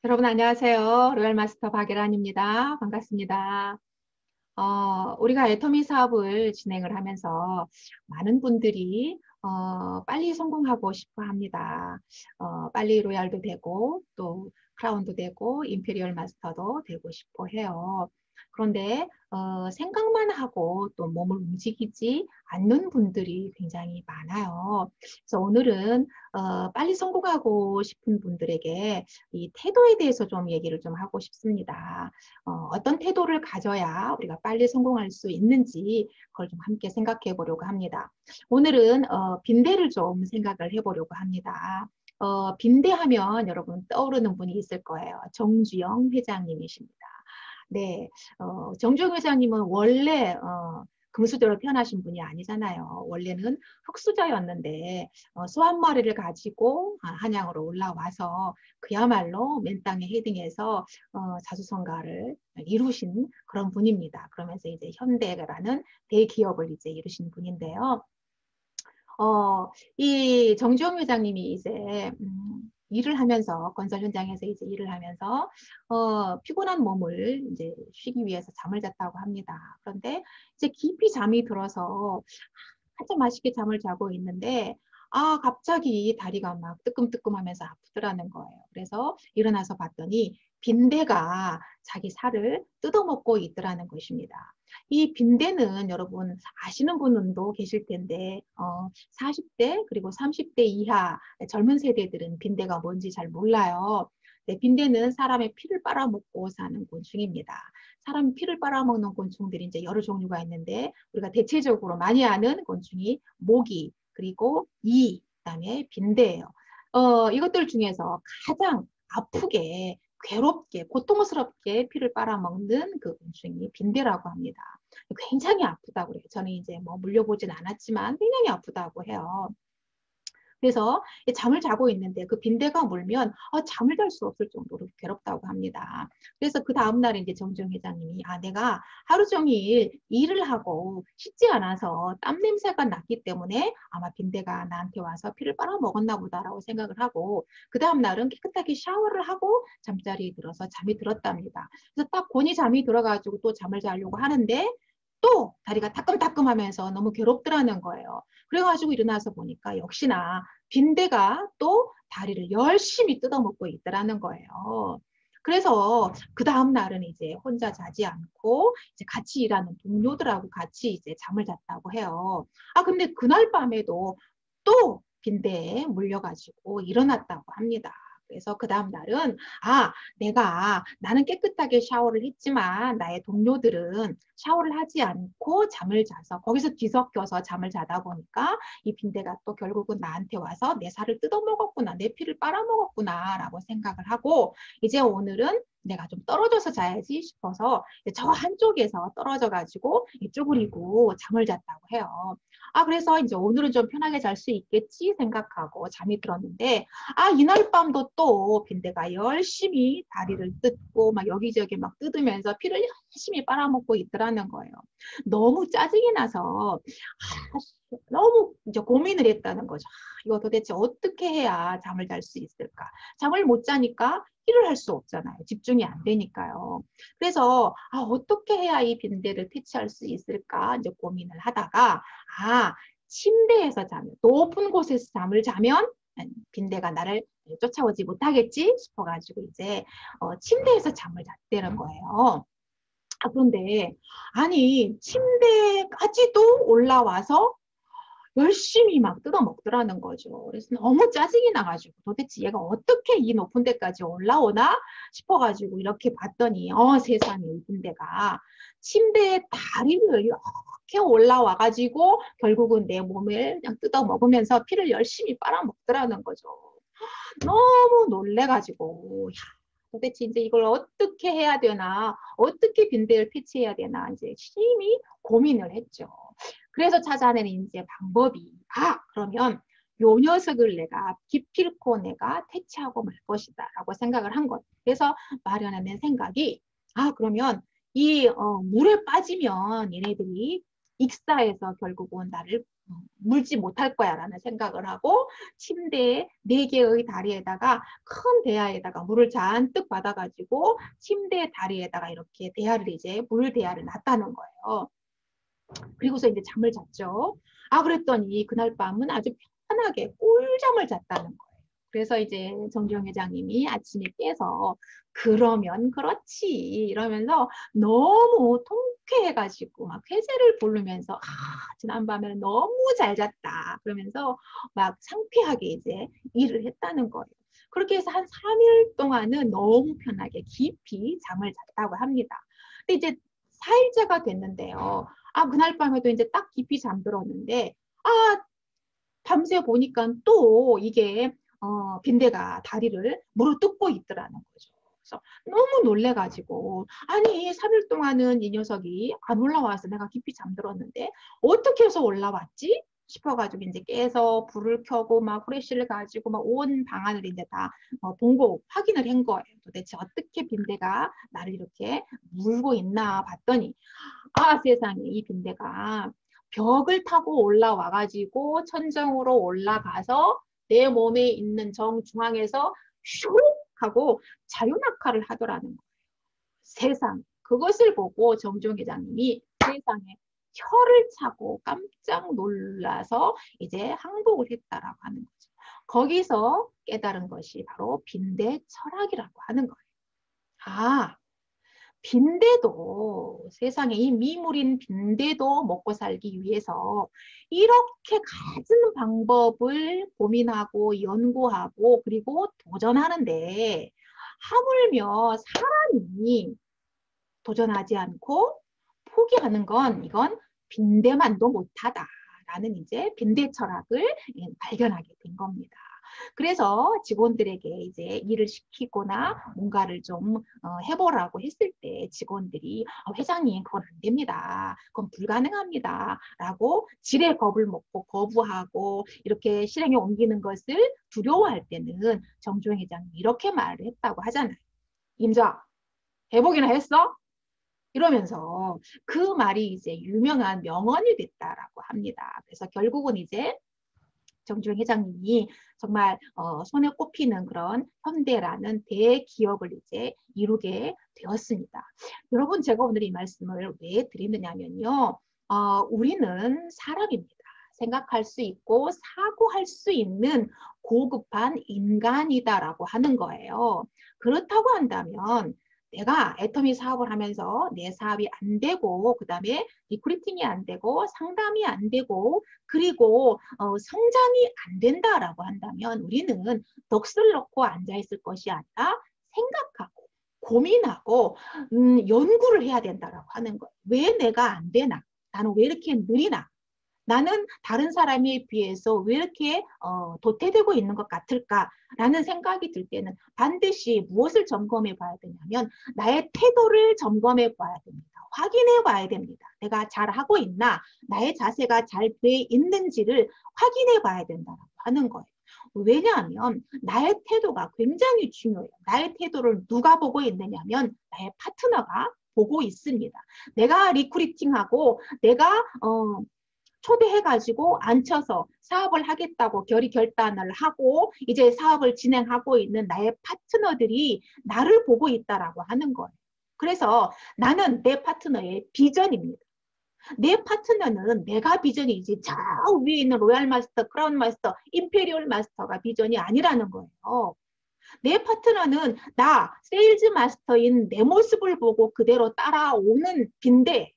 여러분 안녕하세요. 로얄 마스터 박예란입니다. 반갑습니다. 우리가 애터미 사업을 진행을 하면서 많은 분들이 빨리 성공하고 싶어 합니다. 빨리 로얄도 되고 또 크라운도 되고 임페리얼 마스터도 되고 싶어 해요. 그런데 생각만 하고 또 몸을 움직이지 않는 분들이 굉장히 많아요. 그래서 오늘은 빨리 성공하고 싶은 분들에게 이 태도에 대해서 좀 얘기를 좀 하고 싶습니다. 어떤 태도를 가져야 우리가 빨리 성공할 수 있는지 그걸 좀 함께 생각해 보려고 합니다. 오늘은 빈대를 좀 생각을 해보려고 합니다. 빈대하면 여러분 떠오르는 분이 있을 거예요. 정주영 회장님이십니다. 네, 정주영 회장님은 원래 금수저로 태어나신 분이 아니잖아요. 원래는 흙수저였는데 소 한 마리를 가지고 한양으로 올라와서 그야말로 맨 땅에 헤딩해서 자수성가를 이루신 그런 분입니다. 그러면서 이제 현대라는 대기업을 이제 이루신 분인데요. 이 정주영 회장님이 이제 일을 하면서 건설 현장에서 이제 일을 하면서 피곤한 몸을 이제 쉬기 위해서 잠을 잤다고 합니다. 그런데 이제 깊이 잠이 들어서 한참 맛있게 잠을 자고 있는데 갑자기 다리가 막 뜨끔뜨끔하면서 아프더라는 거예요. 그래서 일어나서 봤더니 빈대가 자기 살을 뜯어먹고 있더라는 것입니다. 이 빈대는 여러분 아시는 분도 계실 텐데 40대 그리고 30대 이하 젊은 세대들은 빈대가 뭔지 잘 몰라요. 네, 빈대는 사람의 피를 빨아먹고 사는 곤충입니다. 사람 피를 빨아먹는 곤충들이 이제 여러 종류가 있는데 우리가 대체적으로 많이 아는 곤충이 모기 그리고 그다음에 빈대예요. 이것들 중에서 가장 아프게 괴롭게 고통스럽게 피를 빨아먹는 그 곤충이 빈대라고 합니다. 굉장히 아프다고 그래요. 저는 이제 뭐 물려보진 않았지만 굉장히 아프다고 해요. 그래서 잠을 자고 있는데 그 빈대가 물면 잠을 잘 수 없을 정도로 괴롭다고 합니다. 그래서 그 다음날 이제 정주영 회장님이 내가 하루 종일 일을 하고 씻지 않아서 땀 냄새가 났기 때문에 아마 빈대가 나한테 와서 피를 빨아먹었나 보다라고 생각을 하고 그 다음날은 깨끗하게 샤워를 하고 잠자리에 들어서 잠이 들었답니다. 그래서 딱 곤히 잠이 들어가지고 또 잠을 자려고 하는데 또 다리가 따끔따끔하면서 너무 괴롭더라는 거예요. 그래가지고 일어나서 보니까 역시나 빈대가 또 다리를 열심히 뜯어먹고 있더라는 거예요. 그래서 그 다음 날은 이제 혼자 자지 않고 이제 같이 일하는 동료들하고 같이 이제 잠을 잤다고 해요. 근데 그날 밤에도 또 빈대에 물려가지고 일어났다고 합니다. 그래서 그 다음 날은 나는 깨끗하게 샤워를 했지만 나의 동료들은 샤워를 하지 않고 잠을 자서 거기서 뒤섞여서 잠을 자다 보니까 이 빈대가 또 결국은 나한테 와서 내 살을 뜯어먹었구나, 내 피를 빨아먹었구나 라고 생각을 하고 이제 오늘은 내가 좀 떨어져서 자야지 싶어서 저 한쪽에서 떨어져 가지고 쭈그리고 잠을 잤다고 해요. 그래서 이제 오늘은 좀 편하게 잘 수 있겠지 생각하고 잠이 들었는데 이날 밤도 또 빈대가 열심히 다리를 뜯고 막 여기저기 막 뜯으면서 피를 열심히 빨아먹고 있더라는 거예요. 너무 짜증이 나서 너무 이제 고민을 했다는 거죠. 이거 도대체 어떻게 해야 잠을 잘 수 있을까? 잠을 못 자니까 일을 할 수 없잖아요. 집중이 안 되니까요. 그래서 어떻게 해야 이 빈대를 퇴치할 수 있을까? 이제 고민을 하다가 침대에서 자면 높은 곳에서 잠을 자면 빈대가 나를 쫓아오지 못하겠지 싶어가지고 이제 침대에서 잠을 잤다는 거예요. 그런데 침대까지도 올라와서 열심히 막 뜯어먹더라는 거죠. 그래서 너무 짜증이 나가지고 도대체 얘가 어떻게 이 높은 데까지 올라오나 싶어가지고 이렇게 봤더니 세상에 이 빈대가 침대에 다리를 이렇게 올라와가지고 결국은 내 몸을 그냥 뜯어먹으면서 피를 열심히 빨아먹더라는 거죠. 너무 놀래가지고 도대체 이제 이걸 어떻게 해야 되나, 어떻게 빈대를 퇴치해야 되나 이제 심히 고민을 했죠. 그래서 찾아낸 이제 방법이 그러면 요 녀석을 내가 기필코 내가 퇴치하고 말 것이다 라고 생각을 한 거예요. 그래서 마련해낸 생각이 그러면 이 물에 빠지면 얘네들이 익사해서 결국은 나를 물지 못할 거야 라는 생각을 하고 침대에 4개의 다리에다가 큰 대야에다가 물을 잔뜩 받아가지고 침대 다리에다가 이렇게 대야를 이제 물 대야를 놨다는 거예요. 그리고서 이제 잠을 잤죠. 아, 그랬더니 그날 밤은 아주 편하게 꿀잠을 잤다는 거예요. 그래서 이제 정주영 회장님이 아침에 깨서 그러면 그렇지 이러면서 너무 통쾌해가지고 막 회세를 부르면서 아, 지난밤에 너무 잘 잤다 그러면서 막 상쾌하게 이제 일을 했다는 거예요. 그렇게 해서 한 3일 동안은 너무 편하게 깊이 잠을 잤다고 합니다. 근데 이제 4일째가 됐는데요. 아, 그날 밤에도 이제 딱 깊이 잠들었는데, 아, 밤새 보니까 또 이게, 빈대가 다리를 물어뜯고 있더라는 거죠. 그래서 너무 놀래가지고, 아니, 3일 동안은 이 녀석이 안 올라와서 내가 깊이 잠들었는데, 어떻게 해서 올라왔지? 싶어가지고 이제 깨서 불을 켜고 막 후레쉬를 가지고 막 온 방안을 이제 다 본고 확인을 한 거예요. 도대체 어떻게 빈대가 나를 이렇게 물고 있나 봤더니 아, 세상에, 이 빈대가 벽을 타고 올라와가지고 천정으로 올라가서 내 몸에 있는 정중앙에서 슉 하고 자유낙하를 하더라는 거예요. 세상. 그것을 보고 정종 회장님이 세상에 혀를 차고 깜짝 놀라서 이제 항복을 했다라고 하는 거죠. 거기서 깨달은 것이 바로 빈대 철학이라고 하는 거예요. 아, 빈대도 세상에 이 미물인 빈대도 먹고 살기 위해서 이렇게 가진 방법을 고민하고 연구하고 그리고 도전하는데 하물며 사람이 도전하지 않고 포기하는 건 이건 빈대만도 못하다라는 이제 빈대 철학을 발견하게 된 겁니다. 그래서 직원들에게 이제 일을 시키거나 뭔가를 좀 해보라고 했을 때 직원들이 회장님 그건 안 됩니다. 그건 불가능합니다. 라고 지레 겁을 먹고 거부하고 이렇게 실행에 옮기는 것을 두려워할 때는 정주영 회장님이 이렇게 말을 했다고 하잖아요. 임자, 해보기나 했어? 이러면서 그 말이 이제 유명한 명언이 됐다라고 합니다. 그래서 결국은 이제 정주영 회장님이 정말 손에 꼽히는 그런 현대라는 대기업을 이제 이루게 되었습니다. 여러분 제가 오늘 이 말씀을 왜 드리느냐면요. 우리는 사람입니다. 생각할 수 있고 사고할 수 있는 고급한 인간이다라고 하는 거예요. 그렇다고 한다면 내가 애터미 사업을 하면서 내 사업이 안 되고 그다음에 리크루팅이 안 되고 상담이 안 되고 그리고 성장이 안 된다라고 한다면 우리는 넋을 놓고 앉아있을 것이 아니라 생각하고 고민하고 연구를 해야 된다라고 하는 거예요. 왜 내가 안 되나? 나는 왜 이렇게 느리나? 나는 다른 사람에 비해서 왜 이렇게 도태되고 있는 것 같을까라는 생각이 들 때는 반드시 무엇을 점검해 봐야 되냐면 나의 태도를 점검해 봐야 됩니다. 확인해 봐야 됩니다. 내가 잘하고 있나? 나의 자세가 잘 돼 있는지를 확인해 봐야 된다고 하는 거예요. 왜냐하면 나의 태도가 굉장히 중요해요. 나의 태도를 누가 보고 있느냐면 나의 파트너가 보고 있습니다. 내가 리크루팅하고 내가 초대해가지고 앉혀서 사업을 하겠다고 결단을 하고 이제 사업을 진행하고 있는 나의 파트너들이 나를 보고 있다라고 하는 거예요. 그래서 나는 내 파트너의 비전입니다. 내 파트너는 내가 비전이지 저 위에 있는 로얄 마스터, 크라운 마스터, 임페리얼 마스터가 비전이 아니라는 거예요. 내 파트너는 나 세일즈 마스터인 내 모습을 보고 그대로 따라오는 빈대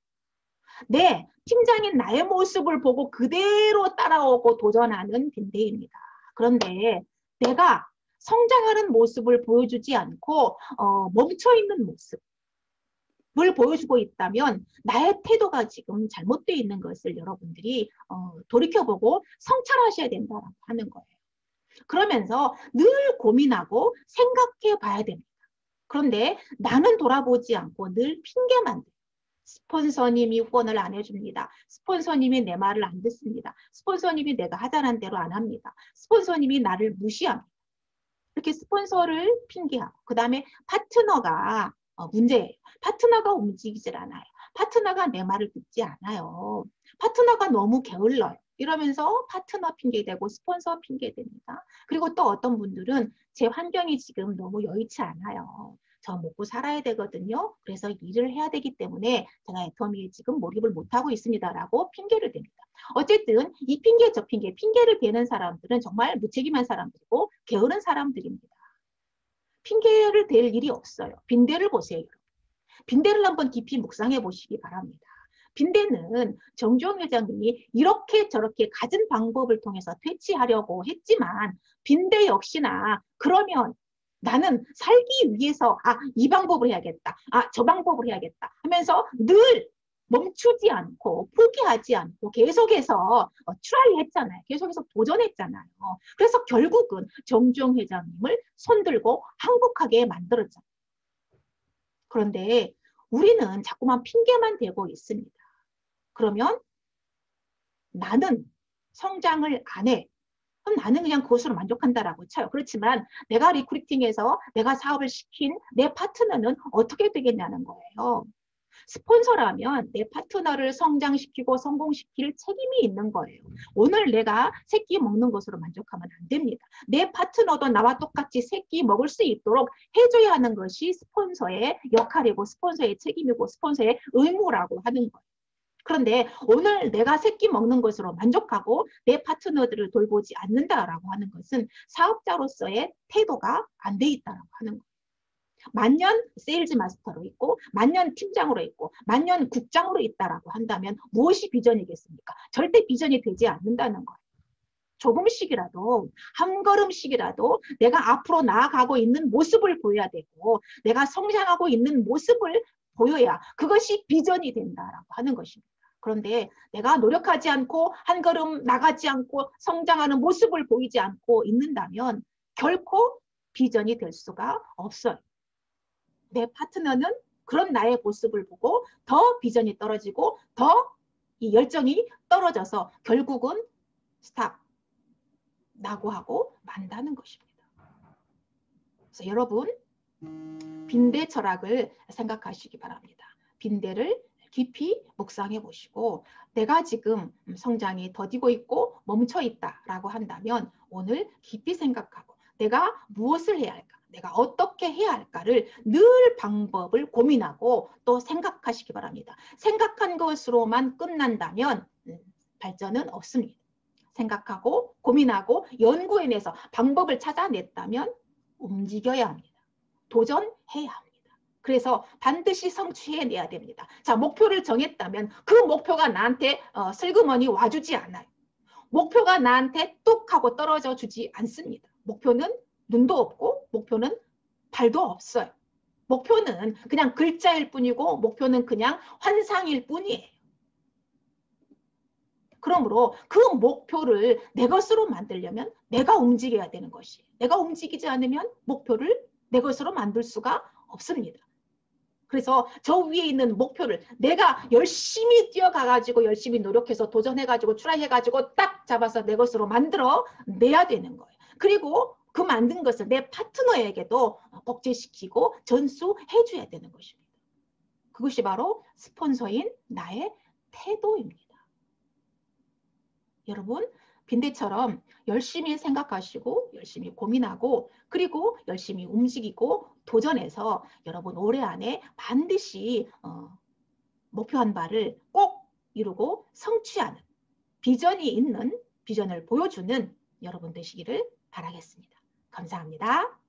네, 팀장인 나의 모습을 보고 그대로 따라오고 도전하는 빈대입니다. 그런데 내가 성장하는 모습을 보여주지 않고 멈춰있는 모습을 보여주고 있다면 나의 태도가 지금 잘못되어 있는 것을 여러분들이 돌이켜보고 성찰하셔야 된다고 하는 거예요. 그러면서 늘 고민하고 생각해 봐야 됩니다. 그런데 나는 돌아보지 않고 늘 핑계만 대요. 스폰서님이 후원을 안 해줍니다. 스폰서님이 내 말을 안 듣습니다. 스폰서님이 내가 하자는 대로 안 합니다. 스폰서님이 나를 무시합니다. 이렇게 스폰서를 핑계하고 그 다음에 파트너가 문제예요. 파트너가 움직이질 않아요. 파트너가 내 말을 듣지 않아요. 파트너가 너무 게을러요. 이러면서 파트너 핑계대고 스폰서 핑계댑니다. 그리고 또 어떤 분들은 제 환경이 지금 너무 여의치 않아요. 저 먹고 살아야 되거든요. 그래서 일을 해야 되기 때문에 제가 애터미에 지금 몰입을 못하고 있습니다라고 핑계를 댑니다. 어쨌든 이 핑계 저 핑계를 대는 사람들은 정말 무책임한 사람들이고 게으른 사람들입니다. 핑계를 댈 일이 없어요. 빈대를 보세요. 빈대를 한번 깊이 묵상해 보시기 바랍니다. 빈대는 정주영 회장님이 이렇게 저렇게 갖은 방법을 통해서 퇴치하려고 했지만 빈대 역시나 그러면 나는 살기 위해서 이 방법을 해야겠다. 저 방법을 해야겠다 하면서 늘 멈추지 않고 포기하지 않고 계속해서 트라이 했잖아요. 계속해서 도전했잖아요. 그래서 결국은 정주영 회장님을 손들고 항복하게 만들었잖아요. 그런데 우리는 자꾸만 핑계만 대고 있습니다. 그러면 나는 성장을 안 해. 그럼 나는 그냥 그것으로 만족한다라고 쳐요. 그렇지만 내가 리크루팅해서 내가 사업을 시킨 내 파트너는 어떻게 되겠냐는 거예요. 스폰서라면 내 파트너를 성장시키고 성공시킬 책임이 있는 거예요. 오늘 내가 새끼 먹는 것으로 만족하면 안 됩니다. 내 파트너도 나와 똑같이 새끼 먹을 수 있도록 해줘야 하는 것이 스폰서의 역할이고 스폰서의 책임이고 스폰서의 의무라고 하는 거예요. 그런데 오늘 내가 새끼 먹는 것으로 만족하고 내 파트너들을 돌보지 않는다라고 하는 것은 사업자로서의 태도가 안 돼 있다라고 하는 거예요. 만년 세일즈 마스터로 있고 만년 팀장으로 있고 만년 국장으로 있다라고 한다면 무엇이 비전이겠습니까? 절대 비전이 되지 않는다는 거예요. 조금씩이라도 한 걸음씩이라도 내가 앞으로 나아가고 있는 모습을 보여야 되고 내가 성장하고 있는 모습을 보여야 그것이 비전이 된다라고 하는 것입니다. 그런데 내가 노력하지 않고 한 걸음 나가지 않고 성장하는 모습을 보이지 않고 있는다면 결코 비전이 될 수가 없어요. 내 파트너는 그런 나의 모습을 보고 더 비전이 떨어지고 더 이 열정이 떨어져서 결국은 스탑 나고 하고 만다는 것입니다. 그래서 여러분 빈대 철학을 생각하시기 바랍니다. 빈대를 깊이 묵상해 보시고 내가 지금 성장이 더디고 있고 멈춰 있다라고 한다면 오늘 깊이 생각하고 내가 무엇을 해야 할까? 내가 어떻게 해야 할까를 늘 방법을 고민하고 또 생각하시기 바랍니다. 생각한 것으로만 끝난다면 발전은 없습니다. 생각하고 고민하고 연구해내서 방법을 찾아냈다면 움직여야 합니다. 도전해야 합니다. 그래서 반드시 성취해내야 됩니다. 자, 목표를 정했다면 그 목표가 나한테 슬그머니 와주지 않아요. 목표가 나한테 뚝 하고 떨어져 주지 않습니다. 목표는 눈도 없고 목표는 발도 없어요. 목표는 그냥 글자일 뿐이고 목표는 그냥 환상일 뿐이에요. 그러므로 그 목표를 내 것으로 만들려면 내가 움직여야 되는 것이에요. 내가 움직이지 않으면 목표를 내 것으로 만들 수가 없습니다. 그래서 저 위에 있는 목표를 내가 열심히 뛰어가가지고 열심히 노력해서 도전해가지고 트라이해가지고 딱 잡아서 내 것으로 만들어 내야 되는 거예요. 그리고 그 만든 것을 내 파트너에게도 복제시키고 전수해줘야 되는 것입니다. 그것이 바로 스폰서인 나의 태도입니다. 여러분 빈대처럼 열심히 생각하시고 열심히 고민하고 그리고 열심히 움직이고 도전해서 여러분 올해 안에 반드시 목표한 바를 꼭 이루고 성취하는 비전이 있는 비전을 보여주는 여러분 되시기를 바라겠습니다. 감사합니다.